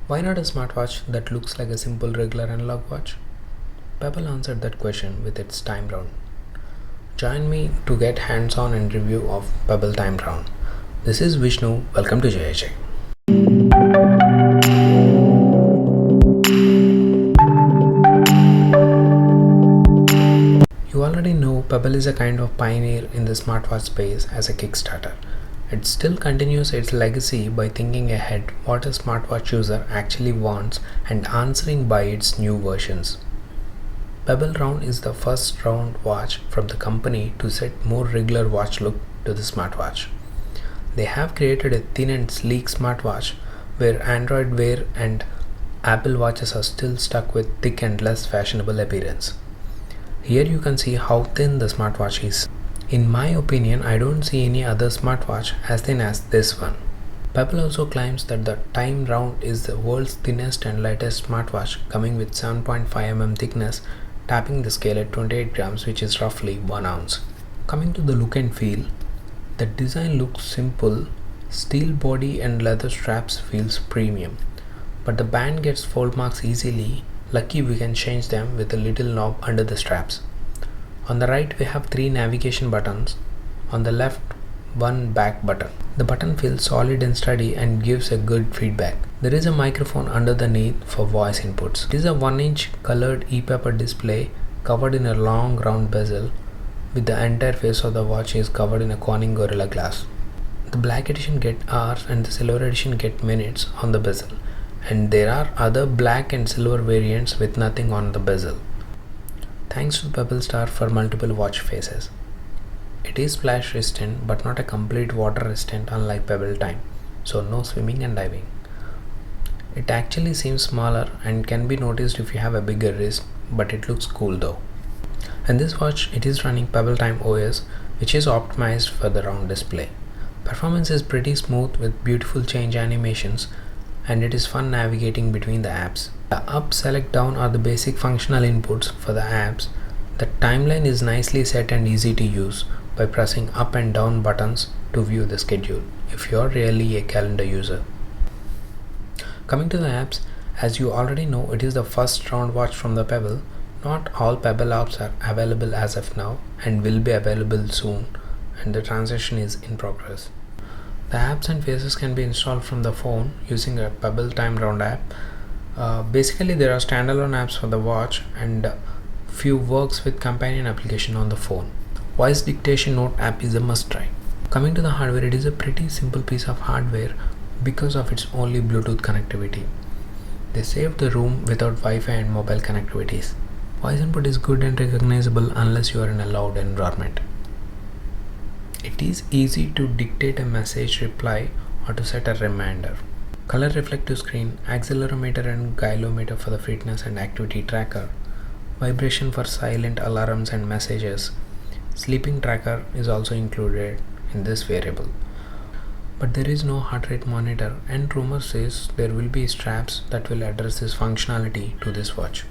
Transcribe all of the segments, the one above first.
Why not a smartwatch that looks like a simple regular analog watch? Pebble answered that question with its time round. Join me to get hands-on and review of Pebble Time Round. This is Vishnu. Welcome to JJ. You already know Pebble is a kind of pioneer in the smartwatch space as a Kickstarter. It still continues its legacy by thinking ahead what a smartwatch user actually wants and answering by its new versions. Pebble Round is the first round watch from the company to set more regular watch look to the smartwatch. They have created a thin and sleek smartwatch where Android Wear and Apple watches are still stuck with thick and less fashionable appearance. Here you can see how thin the smartwatch is. In my opinion, I don't see any other smartwatch as thin as this one. Pebble also claims that the Time Round is the world's thinnest and lightest smartwatch, coming with 7.5 mm thickness, tapping the scale at 28 grams, which is roughly 1 ounce. Coming to the look and feel, the design looks simple. Steel body and leather straps feels premium, but the band gets fold marks easily. Lucky we can change them with a little knob under the straps. On the right we have 3 navigation buttons. On the left, 1 back button. The button feels solid and steady and gives a good feedback. There is a microphone underneath for voice inputs. It is a 1-inch colored e-paper display covered in a long round bezel, with the entire face of the watch is covered in a Corning Gorilla Glass. The black edition get hours and the silver edition get minutes on the bezel, and there are other black and silver variants with nothing on the bezel. Thanks to Pebble Star for multiple watch faces. It is splash resistant but not a complete water resistant unlike Pebble Time, so no swimming and diving. It actually seems smaller and can be noticed if you have a bigger wrist, but it looks cool though. In this watch, it is running Pebble Time OS, which is optimized for the round display. Performance is pretty smooth with beautiful change animations, and it is fun navigating between the apps. The up, select, down are the basic functional inputs for the apps. The timeline is nicely set and easy to use by pressing up and down buttons to view the schedule if you are really a calendar user. Coming to the apps, as you already know, it is the first round watch from the Pebble. Not all Pebble apps are available as of now and will be available soon, and the transition is in progress. The apps and faces can be installed from the phone using a Pebble Time Round app. Basically, there are standalone apps for the watch and few works with companion application on the phone. Voice Dictation Note app is a must try. Coming to the hardware, it is a pretty simple piece of hardware because of its only Bluetooth connectivity. They save the room without Wi-Fi and mobile connectivities. Voice input is good and recognizable unless you are in a loud environment. It is easy to dictate a message reply or to set a reminder. Color reflective screen, accelerometer and gyrometer for the fitness and activity tracker, vibration for silent alarms and messages. Sleeping tracker is also included in this variable. But there is no heart rate monitor, and rumor says there will be straps that will address this functionality to this watch.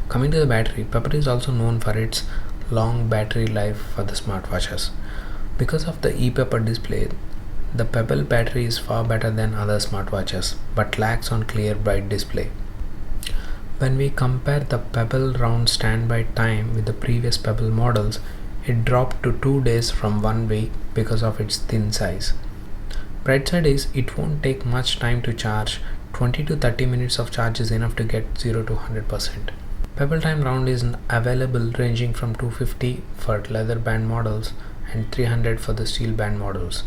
Coming to the battery, Pebble is also known for its long battery life for the smartwatches. Because of the e-paper display, the Pebble battery is far better than other smartwatches but lacks on clear bright display. When we compare the Pebble Round standby time with the previous Pebble models, it dropped to 2 days from 1 week because of its thin size. Bright side is it won't take much time to charge. 20 to 30 minutes of charge is enough to get 0 to 100%. Pebble Time Round is available ranging from $250 for leather band models and $300 for the steel band models,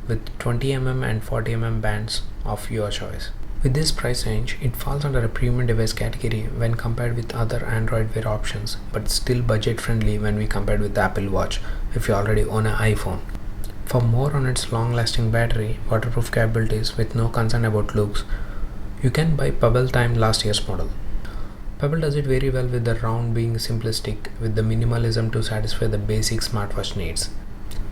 with 20mm and 40mm bands of your choice. With this price range, it falls under a premium device category when compared with other Android Wear options, but still budget friendly when we compared with the Apple Watch if you already own an iPhone. For more on its long-lasting battery, waterproof capabilities with no concern about looks, you can buy Pebble Time last year's model. Pebble does it very well with the round being simplistic with the minimalism to satisfy the basic smartwatch needs.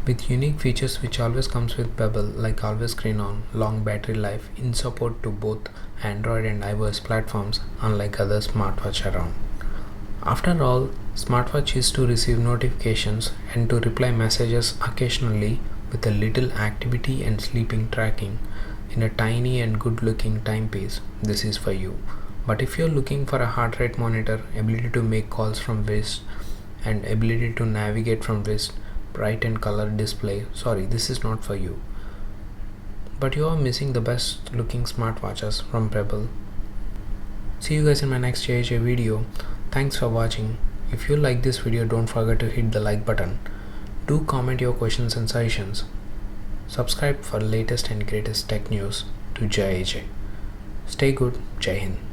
With unique features which always comes with Pebble, like always screen on, long battery life, in support to both Android and iOS platforms, unlike other smartwatch around. After all, smartwatch is to receive notifications and to reply messages occasionally with a little activity and sleeping tracking. in a tiny and good looking timepiece, this is for you. But if you're looking for a heart rate monitor, ability to make calls from wrist, and ability to navigate from wrist, bright and color display, sorry, this is not for you. But you are missing the best looking smartwatches from Pebble. See you guys in my next JJ video. Thanks for watching. If you like this video, don't forget to hit the like button. Do comment your questions and suggestions. Subscribe for latest and greatest tech news to JJ. Stay good. Jai Hind.